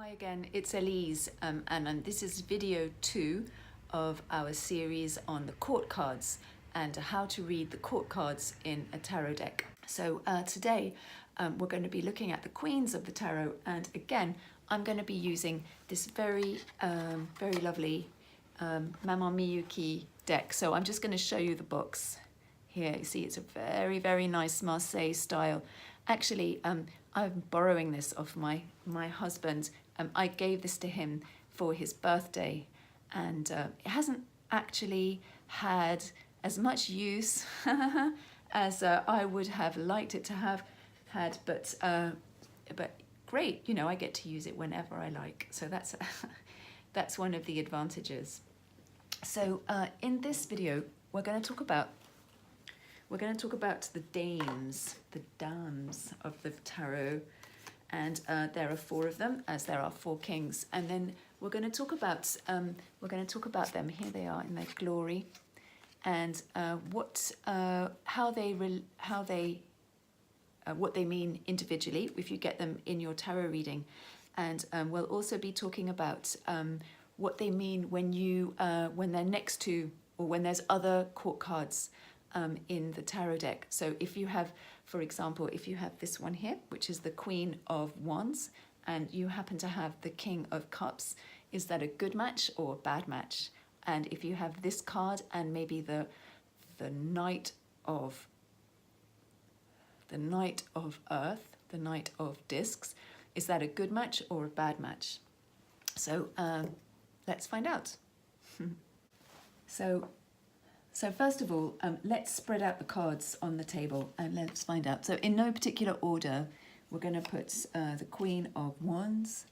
Hi again, it's Elise and this is video 2 of our series on the court cards and how to read the court cards in a tarot deck. So today we're going to be looking at the queens of the tarot, and again I'm going to be using this very lovely Maman Miyuki deck. So I'm just going to show you the box here. You see it's a very nice Marseille style. Actually I'm borrowing this off my husband. I gave this to him for his birthday, and it hasn't actually had as much use as I would have liked it to have had, but great, you know, I get to use it whenever I like, so that's that's one of the advantages. So in this video we're going to talk about the dames of the tarot, and there are 4 of them, as there are 4 kings. And then we're going to talk about them. Here they are in their glory, and what they mean individually if you get them in your tarot reading, and we'll also be talking about what they mean when they're next to, or when there's other court cards in the tarot deck. So if you have, for example, if you have this one here, which is the Queen of Wands, and you happen to have the King of Cups, is that a good match or a bad match? And if you have this card and maybe the Knight of Earth, the Knight of Discs, is that a good match or a bad match? So let's find out. So first of all, let's spread out the cards on the table and let's find out. So in no particular order, we're going to put the Queen of Wands,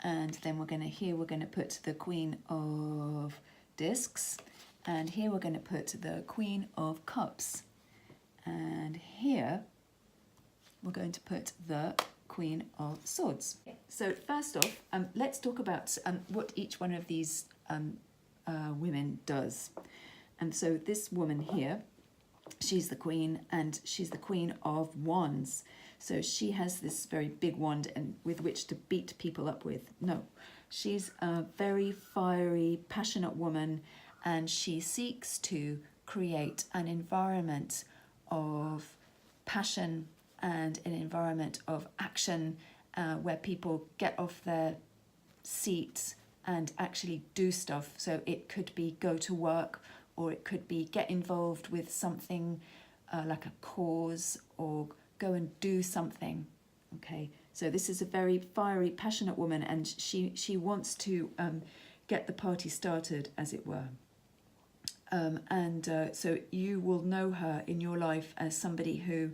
and then we're going to put the Queen of Discs, and here we're going to put the Queen of Cups, and here we're going to put the Queen of Swords. So first off, let's talk about what each one of these women does. And so this woman here, she's the queen, and she's the Queen of Wands. So she has this very big wand and with which to beat people up with. No, she's a very fiery, passionate woman, and she seeks to create an environment of passion and an environment of action where people get off their seats and actually do stuff. So it could be go to work, or it could be get involved with something like a cause, or go and do something. Okay, so this is a very fiery, passionate woman, and she wants to get the party started, as it were. So you will know her in your life as somebody who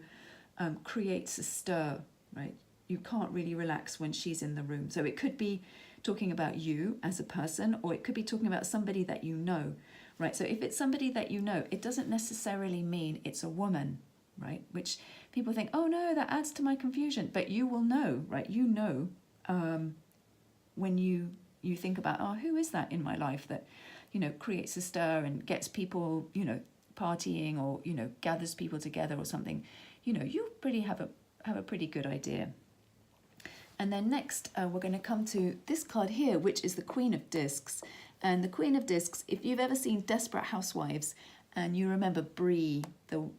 creates a stir, right? You can't really relax when she's in the room. So it could be talking about you as a person, or it could be talking about somebody that you know. Right, so if it's somebody that you know, it doesn't necessarily mean it's a woman, right? Which people think, oh no, that adds to my confusion. But you will know, right? You know when you think about, oh, who is that in my life that, you know, creates a stir and gets people, you know, partying, or, you know, gathers people together or something. You know, you pretty have a pretty good idea. And then next, we're going to come to this card here, which is the Queen of Discs. And the Queen of Discs, if you've ever seen Desperate Housewives, and you remember Bree, the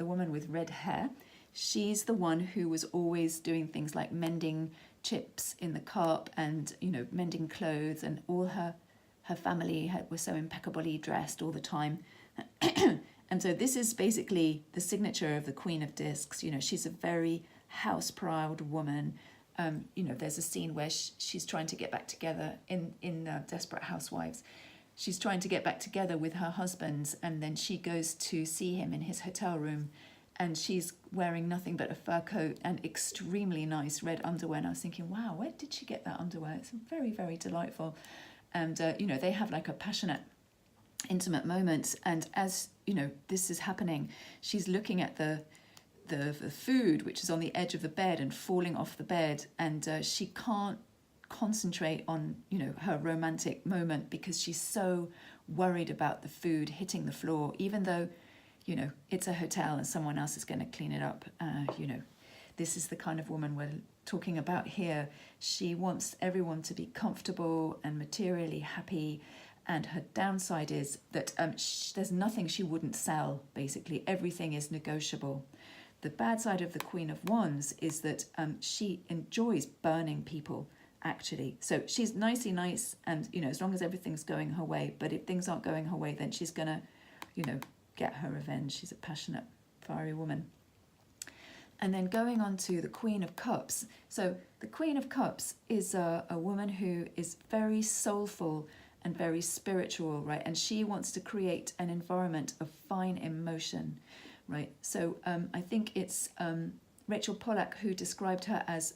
woman with red hair, she's the one who was always doing things like mending chips in the cup, and, you know, mending clothes, and all her family were so impeccably dressed all the time. And so this is basically the signature of the Queen of Discs. You know, she's a very house-proud woman. You know, there's a scene where she's trying to get back together in Desperate Housewives. She's trying to get back together with her husband, and then she goes to see him in his hotel room, and she's wearing nothing but a fur coat and extremely nice red underwear. And I was thinking, wow, where did she get that underwear? It's very delightful. And, you know, they have like a passionate, intimate moment. And as, you know, this is happening, she's looking at the food which is on the edge of the bed and falling off the bed, and she can't concentrate on, you know, her romantic moment because she's so worried about the food hitting the floor, even though, you know, it's a hotel and someone else is going to clean it up. You know, this is the kind of woman we're talking about here. She wants everyone to be comfortable and materially happy, and her downside is that there's nothing she wouldn't sell, basically. Everything is negotiable. The bad side of the Queen of Wands is that she enjoys burning people, actually. So she's nicey nice, and, you know, as long as everything's going her way. But if things aren't going her way, then she's going to, you know, get her revenge. She's a passionate, fiery woman. And then going on to the Queen of Cups. So the Queen of Cups is a woman who is very soulful and very spiritual, right? And she wants to create an environment of fine emotion, right? So I think it's Rachel Pollack who described her as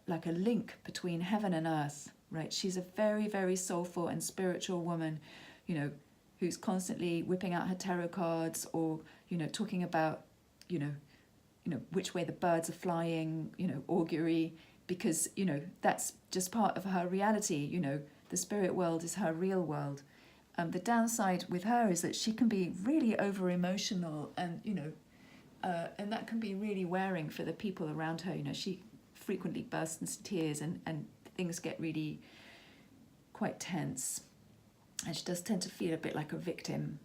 like a link between heaven and earth, right? She's a very, very soulful and spiritual woman, you know, who's constantly whipping out her tarot cards, or, you know, talking about, you know, which way the birds are flying, you know, augury, because, you know, that's just part of her reality. You know, the spirit world is her real world. The downside with her is that she can be really over emotional, and, you know, and that can be really wearing for the people around her. You know, she frequently bursts into tears, and things get really quite tense. And she does tend to feel a bit like a victim.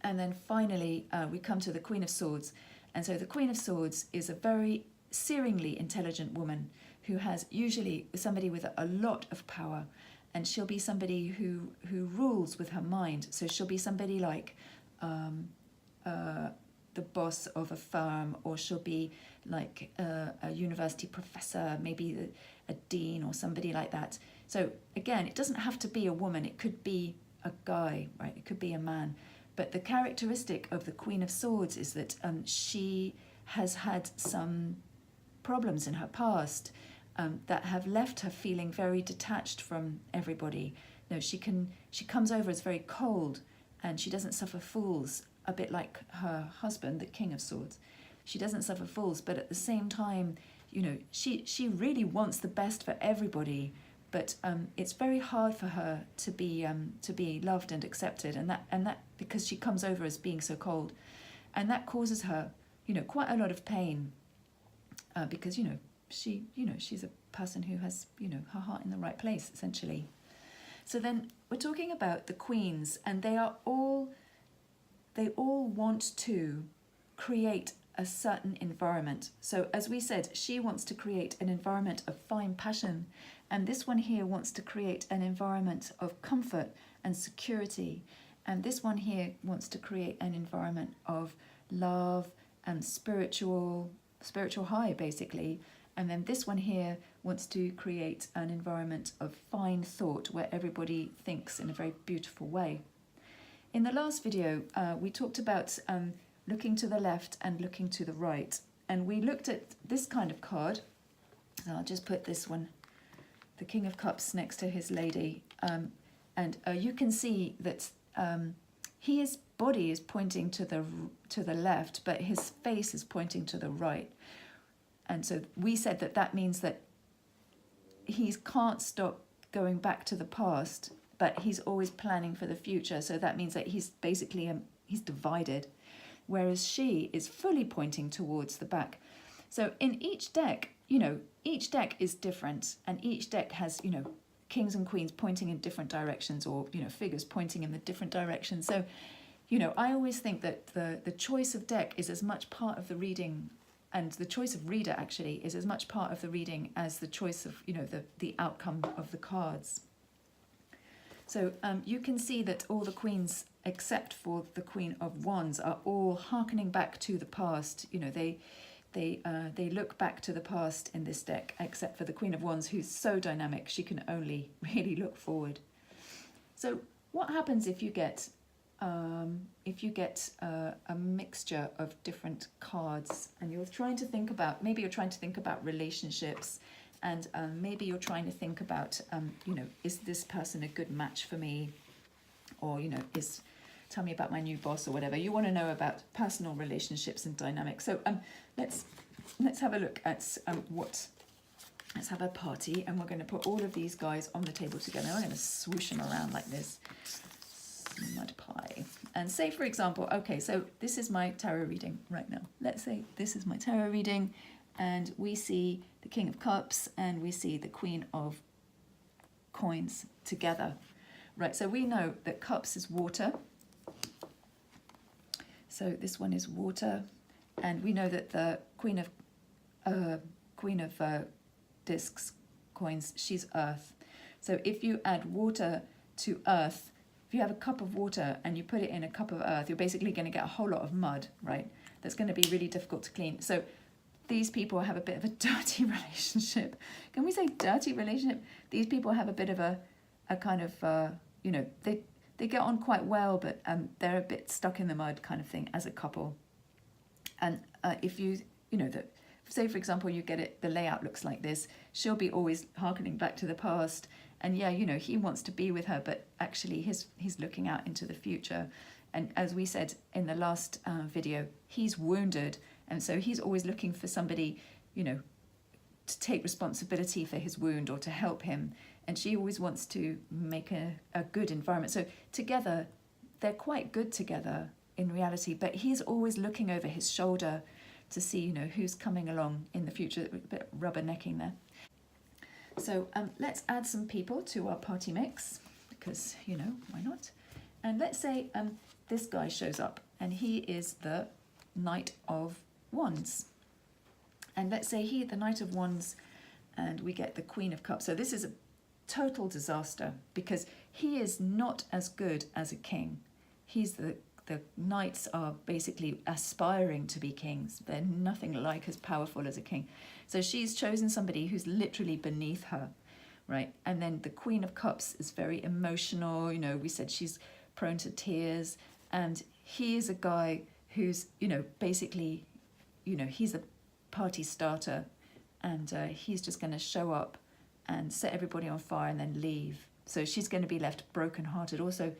And then finally, we come to the Queen of Swords. And so the Queen of Swords is a very searingly intelligent woman who has usually somebody with a lot of power. And she'll be somebody who rules with her mind. So she'll be somebody like the boss of a firm, or she'll be like a university professor, maybe a dean or somebody like that. So again, it doesn't have to be a woman. It could be a guy, right? It could be a man. But the characteristic of the Queen of Swords is that she has had some problems in her past that have left her feeling very detached from everybody. You know, she comes over as very cold, and she doesn't suffer fools, a bit like her husband, the King of Swords. She doesn't suffer fools, but at the same time, you know, she really wants the best for everybody. But it's very hard for her to be loved and accepted, and that because she comes over as being so cold, and that causes her, you know, quite a lot of pain, because, you know, she's a person who has, you know, her heart in the right place, essentially. So then we're talking about the queens, and they all want to create a certain environment. So as we said, she wants to create an environment of fine passion, and this one here wants to create an environment of comfort and security, and this one here wants to create an environment of love and spiritual high, basically. And then this one here wants to create an environment of fine thought where everybody thinks in a very beautiful way. In the last video, we talked about looking to the left and looking to the right. And we looked at this kind of card. So I'll just put this one, the King of Cups, next to his lady. And you can see that his body is pointing to the left, but his face is pointing to the right. And so we said that means that he can't stop going back to the past, but he's always planning for the future. So that means that he's basically he's divided, whereas she is fully pointing towards the back. So in each deck, you know, each deck is different, and each deck has, you know, kings and queens pointing in different directions, or, you know, figures pointing in the different directions. So, you know, I always think that the choice of deck is as much part of the reading, and the choice of reader actually is as much part of the reading as the choice of, you know, the outcome of the cards. So you can see that all the queens, except for the Queen of Wands, are all hearkening back to the past. You know, they look back to the past in this deck, except for the Queen of Wands, who's so dynamic, she can only really look forward. So what happens if you get a mixture of different cards, and you're trying to think about, maybe you're trying to think about relationships, and maybe you're trying to think about, you know, is this person a good match for me? Or, you know, tell me about my new boss, or whatever. You want to know about personal relationships and dynamics. So let's have a look at let's have a party, and we're going to put all of these guys on the table together. I'm going to swoosh them around like this. mud pie. And say, for example, okay, so this is my tarot reading right now. Let's say this is my tarot reading, and we see the King of Cups and we see the Queen of Coins together. Right, so we know that cups is water. So this one is water, and we know that the Queen of Discs, coins, she's earth. So if you add water to earth, if you have a cup of water and you put it in a cup of earth, you're basically going to get a whole lot of mud, right? That's going to be really difficult to clean. So these people have a bit of a dirty relationship. Can we say dirty relationship? These people have a bit of a kind of, you know, they get on quite well, but they're a bit stuck in the mud kind of thing as a couple. And if you know, that, say for example, you get it, the layout looks like this, she'll be always hearkening back to the past. And yeah, you know, he wants to be with her, but actually he's looking out into the future. And as we said in the last video, he's wounded. And so he's always looking for somebody, you know, to take responsibility for his wound or to help him. And she always wants to make a good environment. So together, they're quite good together in reality, but he's always looking over his shoulder to see, you know, who's coming along in the future. A bit rubbernecking there. So let's add some people to our party mix, because, you know, why not? And let's say this guy shows up, and he is the Knight of Wands. And let's say the Knight of Wands, and we get the Queen of Cups. So this is a total disaster, because he is not as good as a king. The knights are basically aspiring to be kings. They're nothing like as powerful as a king. So she's chosen somebody who's literally beneath her, right? And then the Queen of Cups is very emotional. You know, we said she's prone to tears, and he is a guy who's, you know, basically, you know, he's a party starter, and he's just going to show up and set everybody on fire and then leave. So she's going to be left brokenhearted. Also,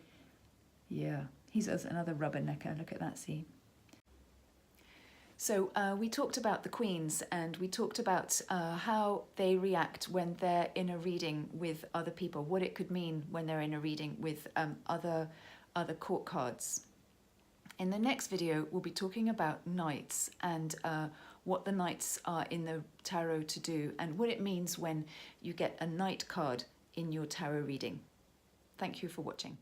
yeah, he's another rubbernecker. Look at that, see? So we talked about the queens, and we talked about how they react when they're in a reading with other people, what it could mean when they're in a reading with other court cards. In the next video, we'll be talking about knights and what the knights are in the tarot to do, and what it means when you get a knight card in your tarot reading. Thank you for watching.